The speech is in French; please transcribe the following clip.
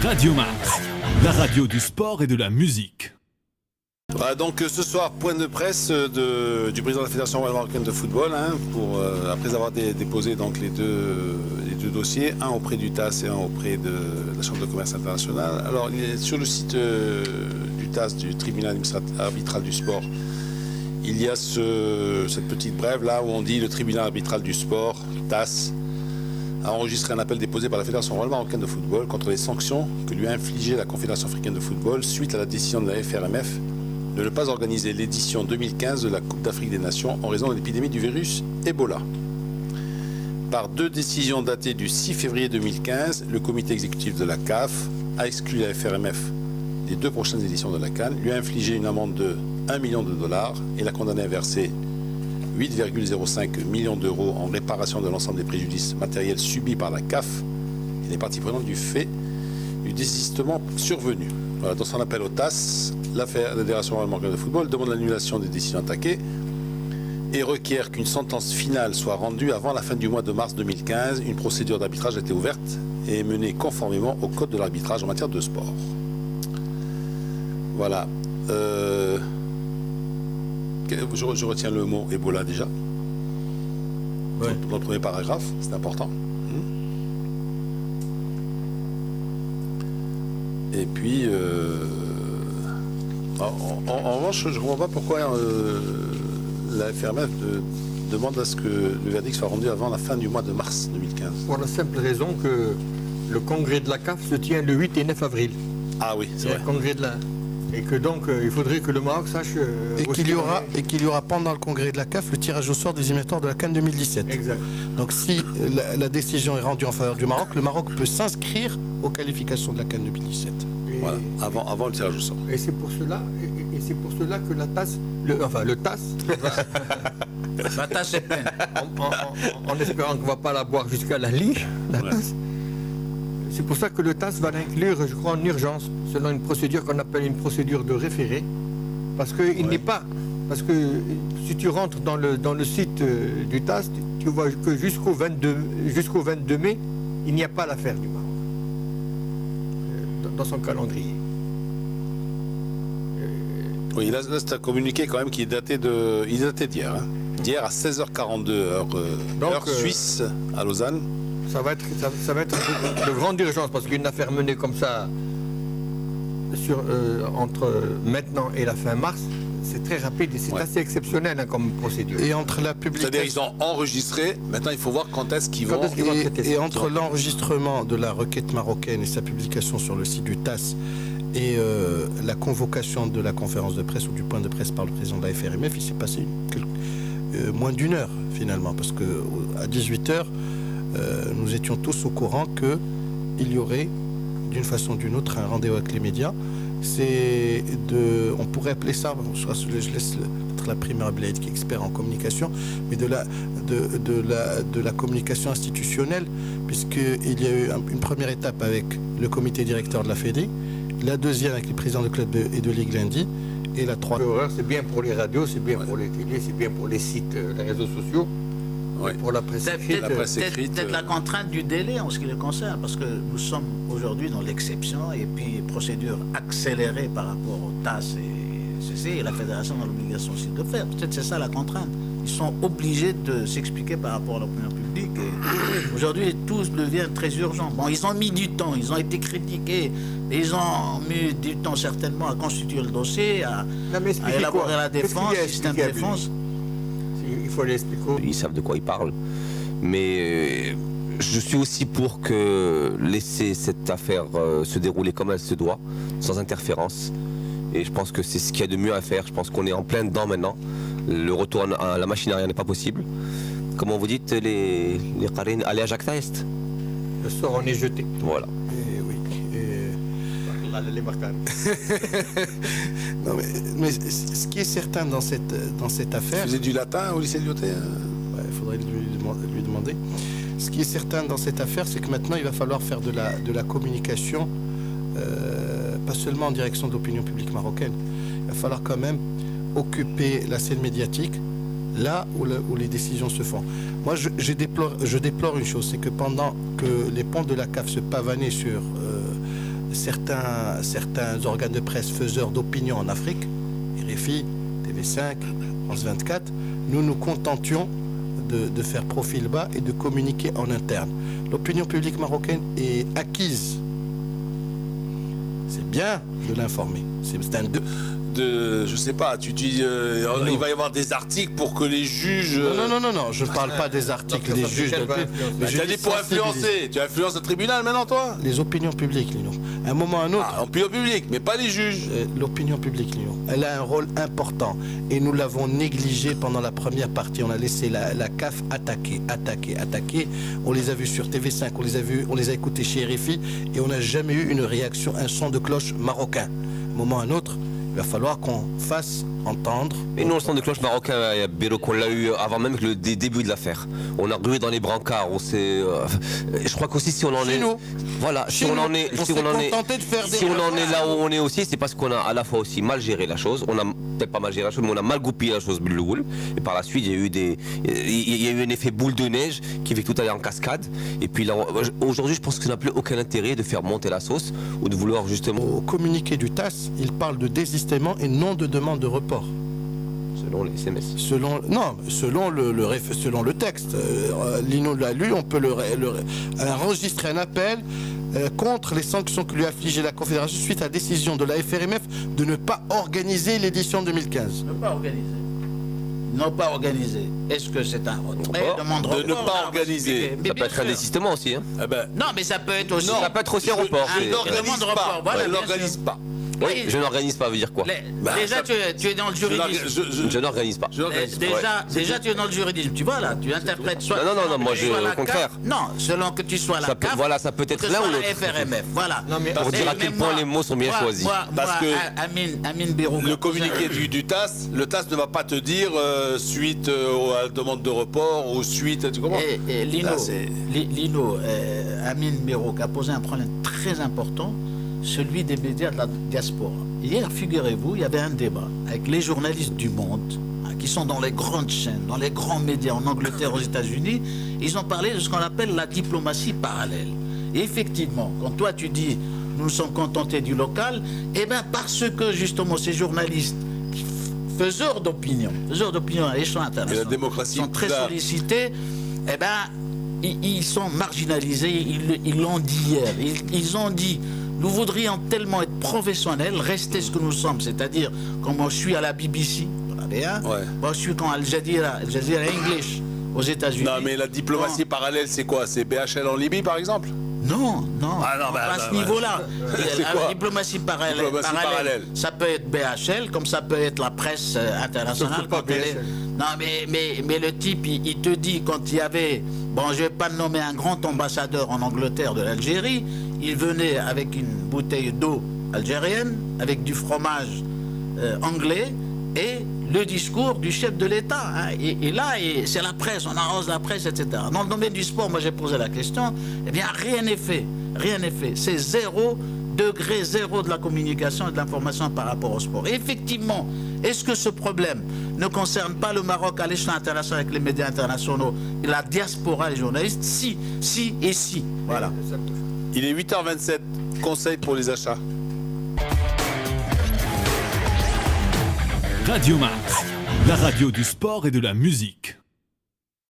Radio Max, la radio du sport et de la musique. Voilà, donc ce soir, point de presse du président de la Fédération royale marocaine de football, après avoir déposé donc les deux dossiers, un auprès du TAS et un auprès de la Chambre de commerce internationale. Alors, il est sur le site du TAS, du tribunal arbitral du sport, il y a cette petite brève là où on dit le tribunal arbitral du sport, TAS, a enregistré un appel déposé par la Fédération royale marocaine de football contre les sanctions que lui a infligées la Confédération africaine de football suite à la décision de la FRMF de ne pas organiser l'édition 2015 de la Coupe d'Afrique des Nations en raison de l'épidémie du virus Ebola. Par deux décisions datées du 6 février 2015, le comité exécutif de la CAF a exclu la FRMF des deux prochaines éditions de la CAN, lui a infligé une amende de 1 million de dollars et l'a condamné à verser 8,05 millions d'euros en réparation de l'ensemble des préjudices matériels subis par la CAF et les parties prenantes du fait du désistement survenu. Voilà, dans son appel au TAS, la Fédération royale marocaine de football demande l'annulation des décisions attaquées et requiert qu'une sentence finale soit rendue avant la fin du mois de mars 2015. Une procédure d'arbitrage a été ouverte et est menée conformément au code de l'arbitrage en matière de sport. Voilà. Je retiens le mot Ebola déjà. Ouais. Dans le premier paragraphe, c'est important. Et puis, en revanche, je ne comprends pas pourquoi la FRMF demande à ce que le verdict soit rendu avant la fin du mois de mars 2015. Pour la simple raison que le congrès de la CAF se tient le 8 et 9 avril. Ah oui, c'est vrai. Le congrès de la... Et que donc, il faudrait que le Maroc sache... Et qu'il y aura pendant le congrès de la CAF le tirage au sort des éliminatoires de la CAN 2017. Exact. Donc si la décision est rendue en faveur du Maroc, le Maroc peut s'inscrire aux qualifications de la CAN 2017. Voilà, avant le tirage au sort. Et c'est pour cela, que la TAS, le TAS, la TAS est pleine. en espérant qu'on ne va pas la boire jusqu'à la liche, la TAS. C'est pour ça que le TAS va l'inclure, je crois, en urgence, selon une procédure qu'on appelle une procédure de référé. Parce qu'il n'est pas... Parce que si tu rentres dans le site du TAS, tu vois que jusqu'au 22 mai, il n'y a pas l'affaire du Maroc dans son calendrier. Oui, là c'est un communiqué quand même qui est daté d'hier. Hein. D'hier à 16h42, heure suisse, à Lausanne. Ça va être de grande urgence parce qu'une affaire menée comme ça entre maintenant et la fin mars, c'est très rapide et c'est assez exceptionnel comme procédure. Et entre la publication... C'est-à-dire ils ont enregistré, maintenant il faut voir quand est-ce qu'ils vont... Et entre l'enregistrement de la requête marocaine et sa publication sur le site du TAS et la convocation de la conférence de presse ou du point de presse par le président de la FRMF, il s'est passé moins d'une heure finalement, parce qu'à 18h, nous étions tous au courant qu'il y aurait, d'une façon ou d'une autre, un rendez-vous avec les médias. On pourrait appeler ça, je laisse peut-être la primaire Blade qui est expert en communication, mais de la communication institutionnelle, puisqu'il y a eu une première étape avec le comité directeur de la Fédé, la deuxième avec les présidents de club et de ligue lundi, et la troisième. C'est bien pour les radios, c'est bien pour les télés, c'est bien pour les sites, les réseaux sociaux. Oui. Pour la presse écrite. Peut-être la contrainte du délai en ce qui le concerne, parce que nous sommes aujourd'hui dans l'exception et puis procédure accélérée par rapport au TAS et CC, et la Fédération a l'obligation aussi de le faire. Peut-être c'est ça la contrainte. Ils sont obligés de s'expliquer par rapport à l'opinion publique. Aujourd'hui, tout devient très urgent. Bon, ils ont mis du temps, ils ont été critiqués, ils ont mis du temps certainement à constituer le dossier, à élaborer la défense, le système de défense. Il faut l'expliquer. Ils savent de quoi ils parlent. Mais je suis aussi pour laisser cette affaire se dérouler comme elle se doit, sans interférence. Et je pense que c'est ce qu'il y a de mieux à faire. Je pense qu'on est en plein dedans maintenant. Le retour à la machine arrière n'est pas possible. Comment vous dites, les Qarines, allez à Jacques Est. Le soir, on est jeté. Voilà. Non, mais ce qui est certain dans cette affaire... Tu faisais du latin au lycée de Lyoté Il faudrait lui demander. Ce qui est certain dans cette affaire, c'est que maintenant, il va falloir faire de la communication, pas seulement en direction de l'opinion publique marocaine. Il va falloir quand même occuper la scène médiatique là où les décisions se font. Moi, je déplore une chose, c'est que pendant que les ponts de la CAF se pavanaient sur certains organes de presse faiseurs d'opinion en Afrique, RFI, TV5, France 24, nous nous contentions de faire profil bas et de communiquer en interne. L'opinion publique marocaine est acquise. C'est bien de l'informer. C'est un je sais pas, tu dis il va y avoir des articles pour que les juges. Non, je ne parle pas des articles des juges. Mais tu as dit pour influencer. Tu influences le tribunal maintenant, toi? Les opinions publiques, Lino. À un moment ou à un autre. Ah, l'opinion publique, mais pas les juges. L'opinion publique, Lino, elle a un rôle important. Et nous l'avons négligé pendant la première partie. On a laissé la CAF attaquer. On les a vus sur TV5, on les a écoutés chez RFI. Et on n'a jamais eu une réaction, un son de cloche marocain. À un moment ou à un autre, il va falloir qu'on fasse entendre. Et nous, le son de cloche marocain, Bélo, qu'on l'a eu avant même le début de l'affaire. On a rué dans les brancards, on s'est. Je crois qu'aussi, si on en est. Nous. Voilà, si on en est. Si on en est. Si on en est là où on est aussi, c'est parce qu'on a à la fois aussi mal géré la chose. On a peut-être pas mal géré la chose, mais on a mal goupillé la chose, Bulloul. Et par la suite, il y a eu un effet boule de neige qui fait que tout aller en cascade. Et puis là, aujourd'hui, je pense que ça n'a plus aucun intérêt de faire monter la sauce ou de vouloir justement. Au communiqué du TAS, il parle de désistement et non de demande de report. Selon les SMS. Selon le texte. Lino l'a lu, on peut enregistrer un appel contre les sanctions que lui a infligées la Confédération suite à la décision de la FRMF de ne pas organiser l'édition 2015. Ne pas organiser. Non pas organisé. Est-ce que c'est un retrait, demande de report? De ne pas organiser. Ça peut être un désistement aussi. Hein. Eh ben, Non, mais ça peut être aussi. Ça peut être aussi un report. Je n'organise pas. Voilà, Je bien n'organise sûr. pas. Oui, je n'organise pas, veut dire quoi? Déjà, tu es dans le juridisme. Je n'organise pas. Déjà, tu es dans le juridisme. Tu vois là, tu interprètes soit. Non, moi, au contraire. Non, selon que tu sois la CAF. Voilà, ça peut être que l'un soit ou la l'autre. FRMF. Voilà. Pour dire à quel point les mots sont bien choisis. Parce que Amine Birou. le communiqué du TAS, le TAS ne va pas te dire suite à la demande de report ou suite. Tu comprends? Lino, Amine Birou a posé un problème très important, celui des médias de la diaspora. Hier, figurez-vous, il y avait un débat avec les journalistes du Monde, qui sont dans les grandes chaînes, dans les grands médias en Angleterre, aux États-Unis. Ils ont parlé de ce qu'on appelle la diplomatie parallèle. Et effectivement, quand toi tu dis nous nous sommes contentés du local, eh bien parce que justement ces journalistes faiseurs d'opinion à l'échelon international sont très sollicités, eh bien ils sont marginalisés. Ils l'ont dit hier. Ils ont dit nous voudrions tellement être professionnels, rester ce que nous sommes, c'est-à-dire comme moi je suis à la BBC, moi je suis quand Al Jazeera English aux États-Unis. Non, mais la diplomatie parallèle, c'est quoi? C'est BHL en Libye, par exemple? Non, à ce niveau-là. La diplomatie parallèle, ça peut être BHL, comme ça peut être la presse internationale. Non, mais le type, il te dit, quand il y avait, bon, je ne vais pas nommer un grand ambassadeur en Angleterre de l'Algérie, il venait avec une bouteille d'eau algérienne, avec du fromage anglais, et le discours du chef de l'État. Hein. Et là, c'est la presse, on arrose la presse, etc. Dans le domaine du sport, moi j'ai posé la question, eh bien rien n'est fait. Rien n'est fait. C'est 0 degré 0 de la communication et de l'information par rapport au sport. Et effectivement, est-ce que ce problème ne concerne pas le Maroc à l'échelon international avec les médias internationaux et la diaspora, les journalistes? Si. Voilà. Il est 8h27. Conseil pour les achats. Radio Max, la radio du sport et de la musique.